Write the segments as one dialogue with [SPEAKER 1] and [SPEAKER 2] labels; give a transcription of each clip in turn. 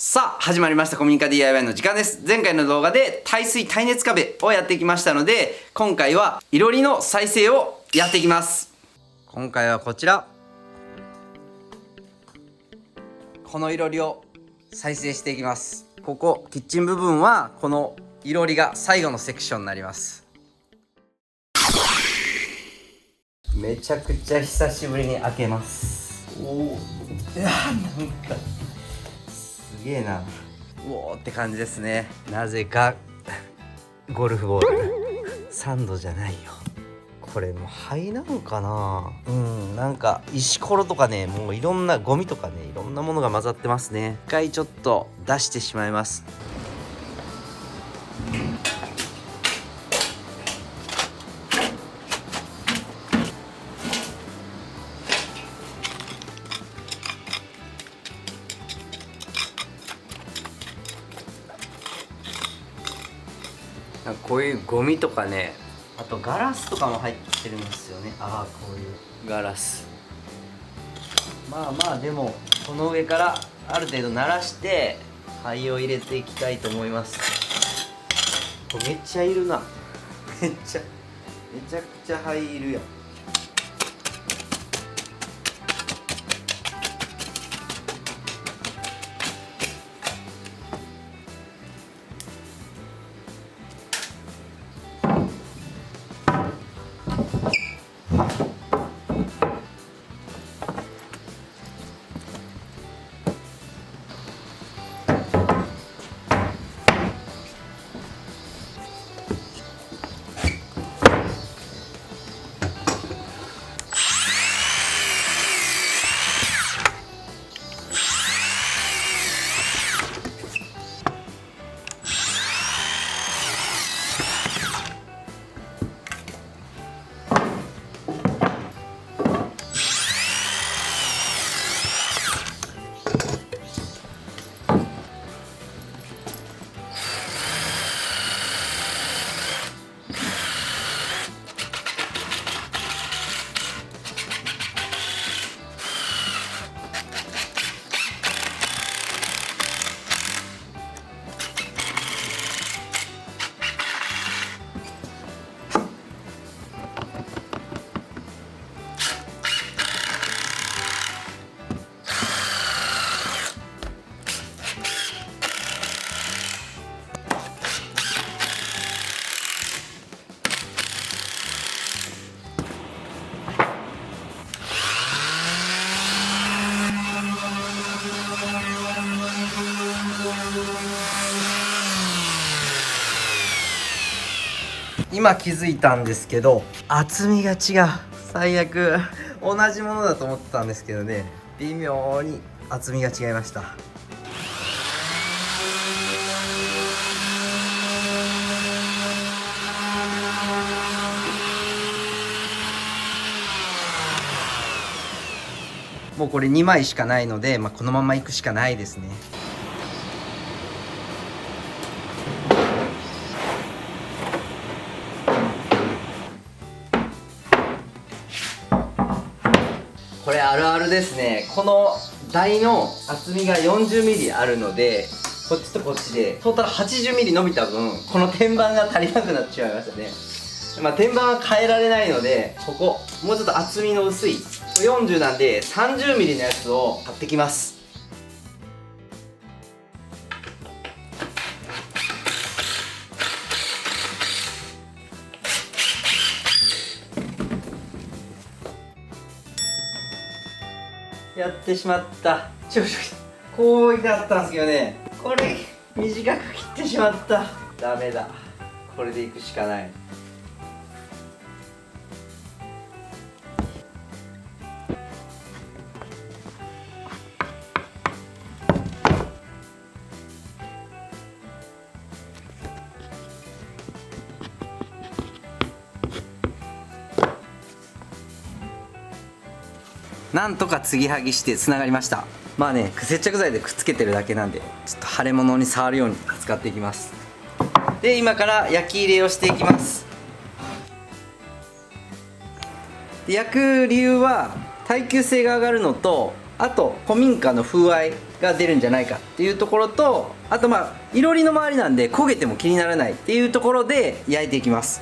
[SPEAKER 1] さあ始まりました古民家 DIY の時間です。前回の動画で耐水耐熱壁をやってきましたので、今回はいろりの再生をやっていきます。今回はこちら、このいろりを再生していきます。ここキッチン部分はこのいろりが最後のセクションになります。めちゃくちゃ久しぶりに開けます。おお、いやなんかすげえな。うおーって感じですね。なぜかゴルフボールサンドじゃないよ。これもう灰なのかな。なんか石ころとかね、もういろんなゴミとかね、いろんなものが混ざってますね。一回ちょっと出してしまいます。こういうゴミとかね、あとガラスとかも入ってるんですよね。ああ、こういうガラス。まあまあ、でもこの上からある程度慣らして灰を入れていきたいと思います。めっちゃいるな。めちゃくちゃ灰いるやん。今気づいたんですけど、厚みが違う。最悪。同じものだと思ってたんですけどね、微妙に厚みが違いました。もうこれ2枚しかないので、このままいくしかないですね。これあるあるですね。この台の厚みが 40mm あるので、こっちとこっちでトータル 80mm 伸びた分、この天板が足りなくなってしまいましたね。天板は変えられないので、ここもうちょっと厚みの薄い40なんで 30mm のやつを買ってきます。やってしまった。こうだったんですけどね、これ短く切ってしまった。ダメだ、これでいくしかない。なんとか継ぎはぎしてつながりました。まあね、接着剤でくっつけてるだけなんで、ちょっと腫れ物に触るように使っていきます。で、今から焼き入れをしていきます。で、焼く理由は耐久性が上がるのと、あと古民家の風合いが出るんじゃないかっていうところと、あといろりの周りなんで焦げても気にならないっていうところで焼いていきます。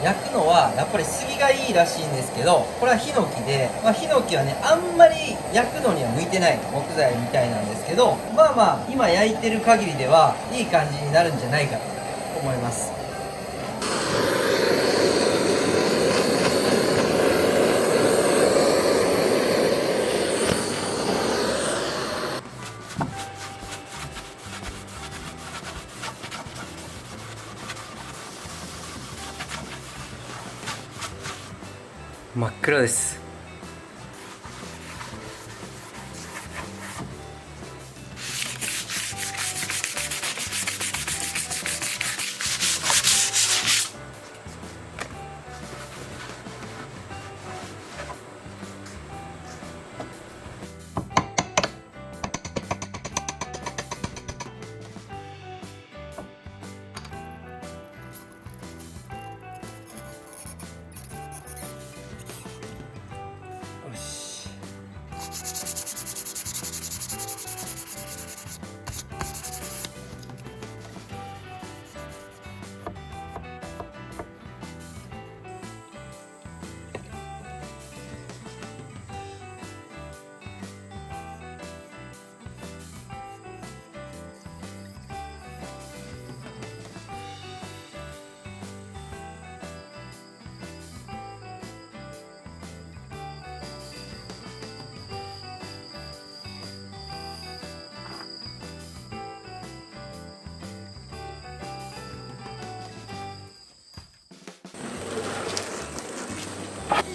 [SPEAKER 1] 焼くのはやっぱり杉がいいらしいんですけど、これはヒノキで、ヒノキはねあんまり焼くのには向いてない木材みたいなんですけど、今焼いてる限りではいい感じになるんじゃないかと思います。真っ暗です。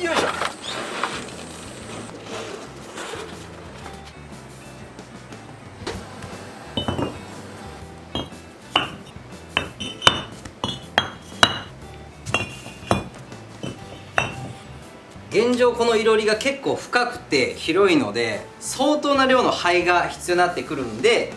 [SPEAKER 1] よいしょ。現状このいろりが結構深くて広いので相当な量の灰が必要になってくるんで、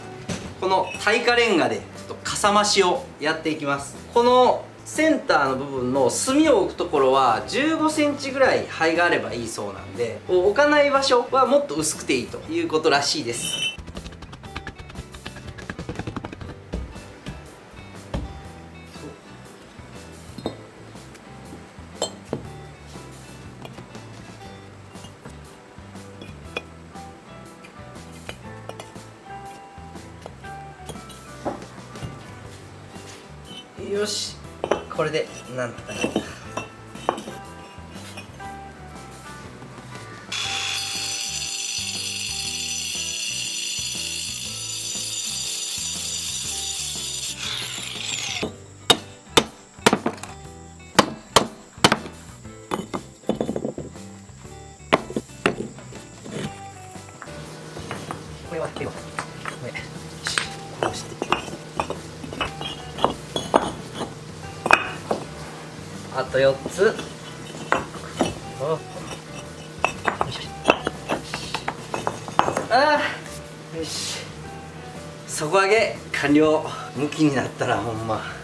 [SPEAKER 1] この耐火レンガでちょっとかさ増しをやっていきます。このセンターの部分の炭を置くところは15センチぐらい灰があればいいそうなんで、置かない場所はもっと薄くていいということらしいです。よし、これでなんとかなった。これは手をこれこうして、あと4つ。ああ、よし、底上げ完了。向きになったらほんま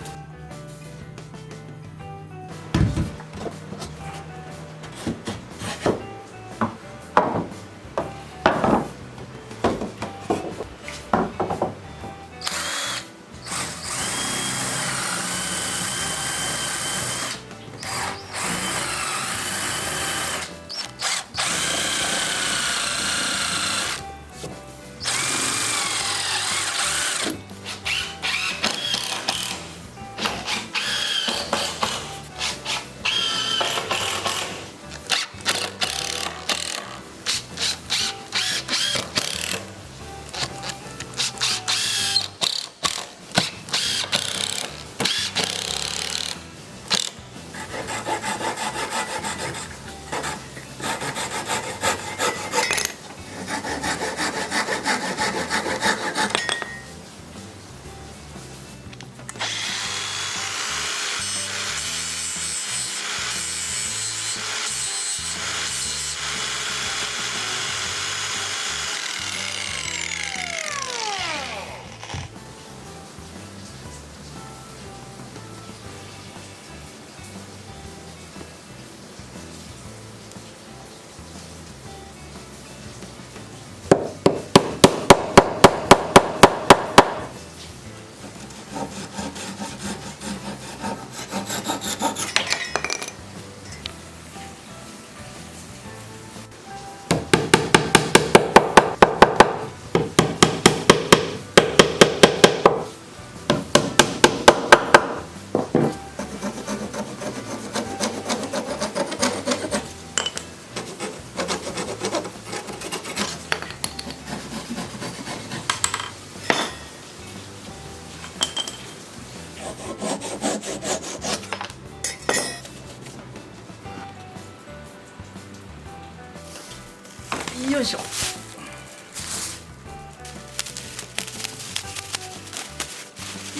[SPEAKER 1] よいしょ。よ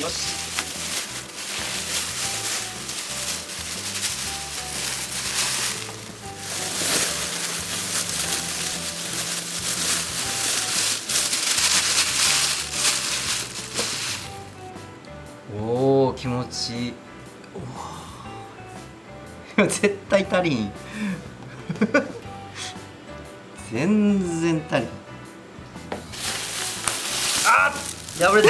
[SPEAKER 1] し。おお、気持ちいい。絶対足りん。全然足りん。あっ、破れた。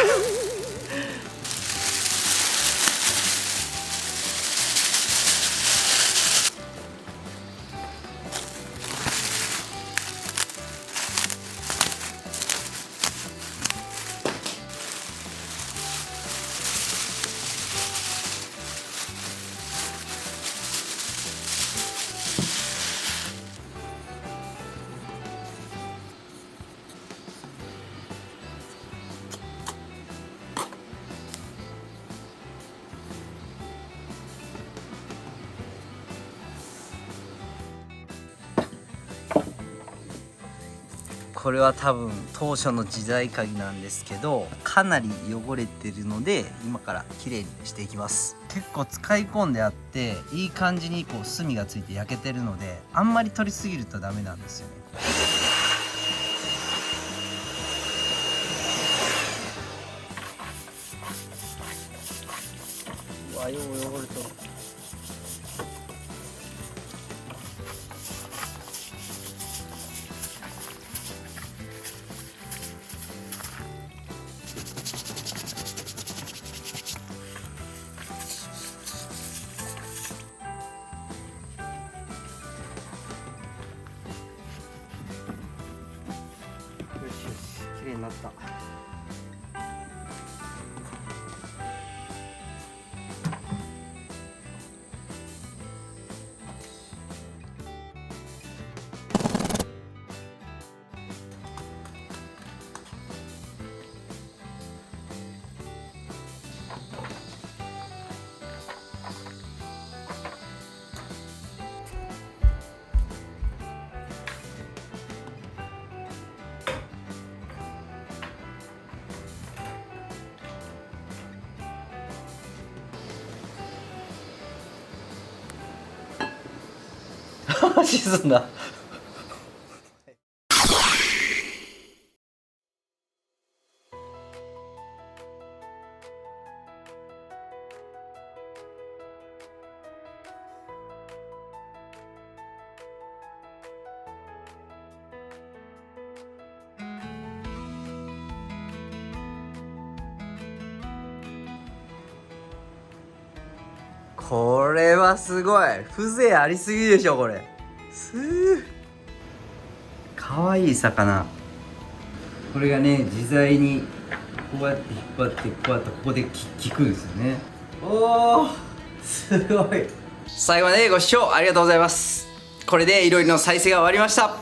[SPEAKER 1] これは多分当初の時代鍵なんですけど、かなり汚れてるので今から綺麗にしていきます。結構使い込んであっていい感じにこう炭がついて焼けてるので、あんまり取りすぎるとダメなんですよね。うわ、よう汚れとる。綺麗になった。沈んだ。これはすごい。風情ありすぎでしょこれ。かわいい魚。これがね、自在にこうやって引っ張ってこうやってここで効くんですよね。おー、すごい。最後までご視聴ありがとうございます。これでいろいろの再生が終わりました。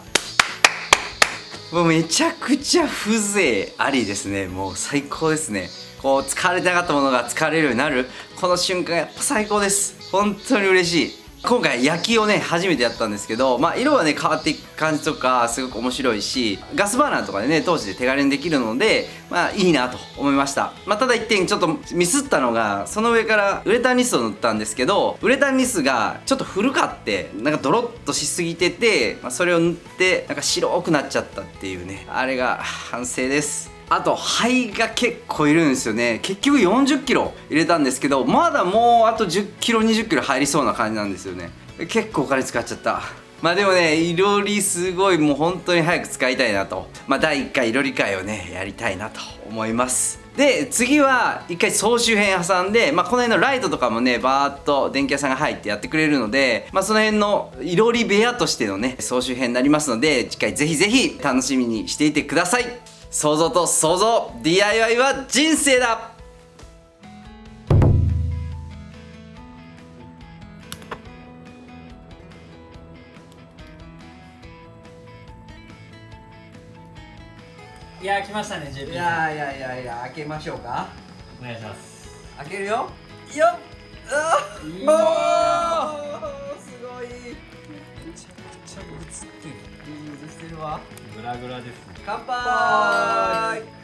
[SPEAKER 1] もうめちゃくちゃ風情ありですね。もう最高ですね。こう疲れてなかったものが疲れるようになるこの瞬間がやっぱ最高です。本当に嬉しい。今回焼きをね初めてやったんですけど、色はね変わっていく感じとかすごく面白いし、ガスバーナーとかでね当時で手軽にできるのでいいなと思いました。ただ一点ちょっとミスったのが、その上からウレタンニスを塗ったんですけど、ウレタンニスがちょっと古かってなんかドロッとしすぎてて、それを塗ってなんか白くなっちゃったっていうね、あれが反省です。あと灰が結構いるんですよね。結局40キロ入れたんですけど、まだもうあと10キロ20キロ入りそうな感じなんですよね。結構お金使っちゃった。でもね、いろりすごいもう本当に早く使いたいなと、第1回いろり会をねやりたいなと思います。で次は1回総集編挟んで、この辺のライトとかもねバーッと電気屋さんが入ってやってくれるので、その辺のいろり部屋としてのね総集編になりますので、次回ぜひぜひ楽しみにしていてください。想像と想像、 DIY は人生だ。
[SPEAKER 2] いやー来ましたね JP
[SPEAKER 1] い
[SPEAKER 2] さん。
[SPEAKER 1] や開けましょうか。
[SPEAKER 2] お願いします。
[SPEAKER 1] 開けるよ。よっ、
[SPEAKER 2] いいな
[SPEAKER 1] すごい。めちゃくちゃ映ってる。いい映してるわ。
[SPEAKER 2] グラグラですね。
[SPEAKER 1] 乾杯。